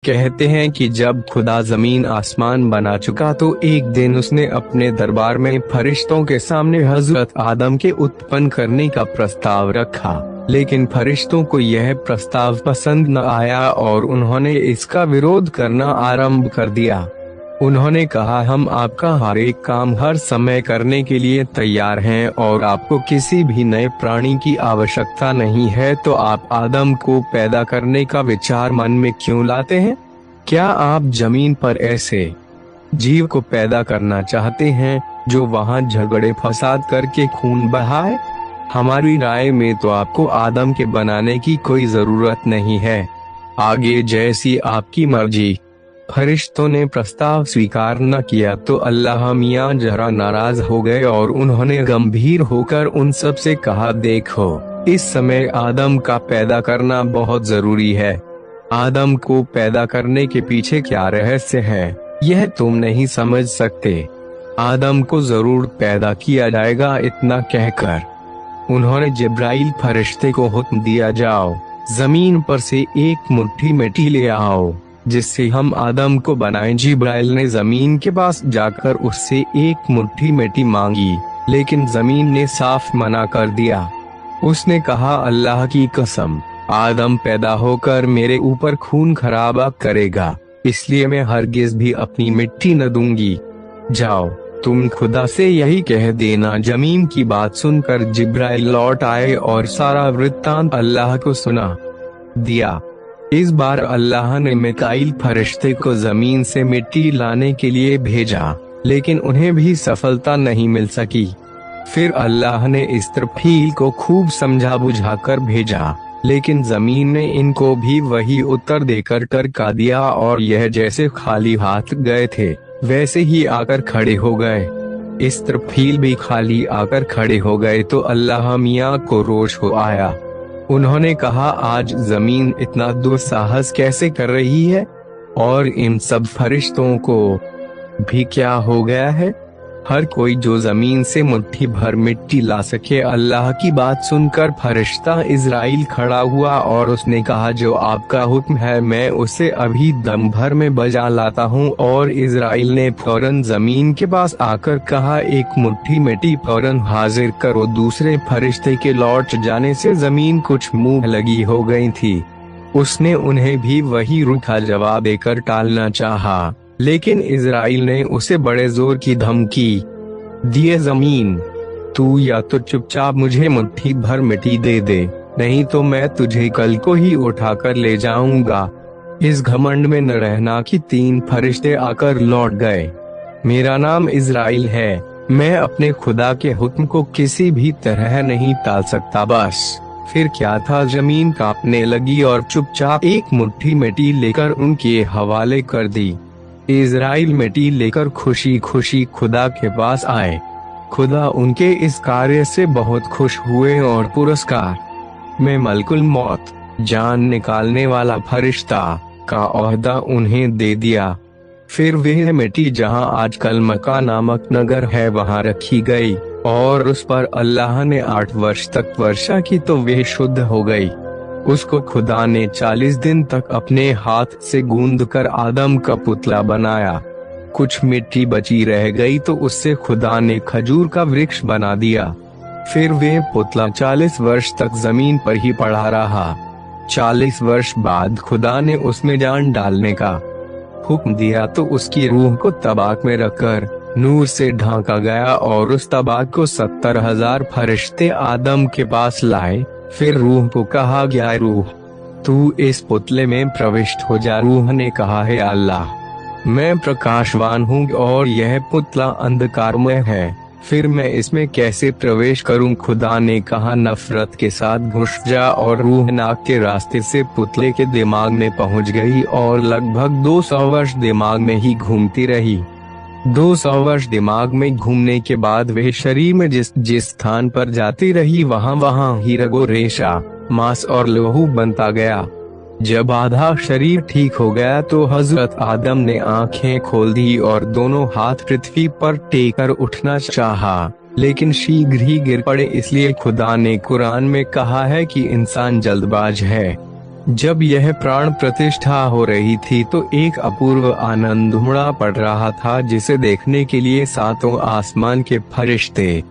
कहते हैं कि जब खुदा जमीन आसमान बना चुका तो एक दिन उसने अपने दरबार में फरिश्तों के सामने हजरत आदम के उत्पन्न करने का प्रस्ताव रखा, लेकिन फरिश्तों को यह प्रस्ताव पसंद न आया और उन्होंने इसका विरोध करना आरंभ कर दिया। उन्होंने कहा, हम आपका हर एक काम हर समय करने के लिए तैयार हैं और आपको किसी भी नए प्राणी की आवश्यकता नहीं है, तो आप आदम को पैदा करने का विचार मन में क्यों लाते हैं? क्या आप जमीन पर ऐसे जीव को पैदा करना चाहते हैं जो वहां झगड़े फसाद करके खून बहाए? हमारी राय में तो आपको आदम के बनाने की कोई जरूरत नहीं है, आगे जैसी आपकी मर्जी। फरिश्तों ने प्रस्ताव स्वीकार न किया तो अल्लाह मियां जरा नाराज हो गए और उन्होंने गंभीर होकर उन सब से कहा, देखो, इस समय आदम का पैदा करना बहुत जरूरी है। आदम को पैदा करने के पीछे क्या रहस्य है, यह तुम नहीं समझ सकते। आदम को जरूर पैदा किया जाएगा। इतना कहकर उन्होंने जिब्राइल फरिश्ते को हुक्म दिया, जाओ जमीन पर से एक मुट्ठी मिट्टी ले आओ जिससे हम आदम को बनाएं। जिब्राइल ने जमीन के पास जाकर उससे एक मुट्ठी मिट्टी मांगी, लेकिन जमीन ने साफ मना कर दिया। उसने कहा, अल्लाह की कसम, आदम पैदा होकर मेरे ऊपर खून खराबा करेगा, इसलिए मैं हरगिज भी अपनी मिट्टी न दूंगी। जाओ तुम खुदा से यही कह देना। जमीन की बात सुनकर जिब्राइल लौट आए और सारा वृत्तांत अल्लाह को सुना दिया। इस बार अल्लाह ने मिकाईल फरिश्ते को जमीन से मिट्टी लाने के लिए भेजा, लेकिन उन्हें भी सफलता नहीं मिल सकी। फिर अल्लाह ने इस्राफील को खूब समझा बुझाकर भेजा, लेकिन जमीन ने इनको भी वही उत्तर देकर टरका दिया और यह जैसे खाली हाथ गए थे वैसे ही आकर खड़े हो गए। इस्राफील भी खाली आकर खड़े हो गए तो अल्लाह मियां को रोष हो आया। उन्होंने कहा, आज जमीन इतना दुस्साहस कैसे कर रही है और इन सब फरिश्तों को भी क्या हो गया है? हर कोई जो जमीन से मुट्ठी भर मिट्टी ला सके। अल्लाह की बात सुनकर फरिश्ता इज़राइल खड़ा हुआ और उसने कहा, जो आपका हुक्म है मैं उसे अभी दम भर में बजा लाता हूँ। और इज़राइल ने फौरन जमीन के पास आकर कहा, एक मुट्ठी मिट्टी फौरन हाजिर करो। दूसरे फरिश्ते के लौट जाने से जमीन कुछ मुंह लगी हो गई थी। उसने उन्हें भी वही रूखा जवाब देकर टालना चाहा, लेकिन इज़राइल ने उसे बड़े जोर की धमकी दिए, जमीन तू या तो चुपचाप मुझे मुट्ठी भर मिट्टी दे दे, नहीं तो मैं तुझे कल को ही उठाकर ले जाऊंगा। इस घमंड में न रहना कि 3 फरिश्ते आकर लौट गए। मेरा नाम इज़राइल है, मैं अपने खुदा के हुक्म को किसी भी तरह नहीं टाल सकता। बस फिर क्या था, जमीन कांपने लगी और चुपचाप एक मुट्ठी मिट्टी लेकर उनके हवाले कर दी। इज़राइल मिट्टी लेकर खुशी खुशी खुदा के पास आए। खुदा उनके इस कार्य से बहुत खुश हुए और पुरस्कार में मलकुल मौत, जान निकालने वाला फरिश्ता का ओहदा उन्हें दे दिया। फिर वह मिट्टी जहां आजकल मक्का नामक नगर है वहां रखी गई और उस पर अल्लाह ने 8 वर्ष तक वर्षा की तो वह शुद्ध हो गई। उसको खुदा ने 40 दिन तक अपने हाथ से गूंदकर आदम का पुतला बनाया। कुछ मिट्टी बची रह गई तो उससे खुदा ने खजूर का वृक्ष बना दिया। फिर वह पुतला 40 वर्ष तक जमीन पर ही पड़ा रहा। 40 वर्ष बाद खुदा ने उसमें जान डालने का हुक्म दिया तो उसकी रूह को तबाक में रखकर नूर से ढांका गया और उस तबाक को 70,000 फरिश्ते आदम के पास लाए। फिर रूह को कहा गया, रूह तू इस पुतले में प्रविष्ट हो जा। रूह ने कहा, है अल्लाह, मैं प्रकाशवान हूँ और यह पुतला अंधकारमय है, फिर मैं इसमें कैसे प्रवेश करूँ? खुदा ने कहा, नफरत के साथ घुस जा। और रूह नाक के रास्ते से पुतले के दिमाग में पहुँच गई और लगभग 200 वर्ष दिमाग में ही घूमती रही। 200 वर्ष दिमाग में घूमने के बाद वह शरीर में जिस स्थान पर जाती रही वहाँ ही रगो रेशा, मांस और लोहू बनता गया। जब आधा शरीर ठीक हो गया तो हजरत आदम ने आंखें खोल दी और दोनों हाथ पृथ्वी पर टेकर उठना चाहा, लेकिन शीघ्र ही गिर पड़े। इसलिए खुदा ने कुरान में कहा है कि इंसान जल्दबाज है। जब यह प्राण प्रतिष्ठा हो रही थी तो एक अपूर्व आनंद उमड़ा पड़ रहा था, जिसे देखने के लिए सातों आसमान के फरिश्ते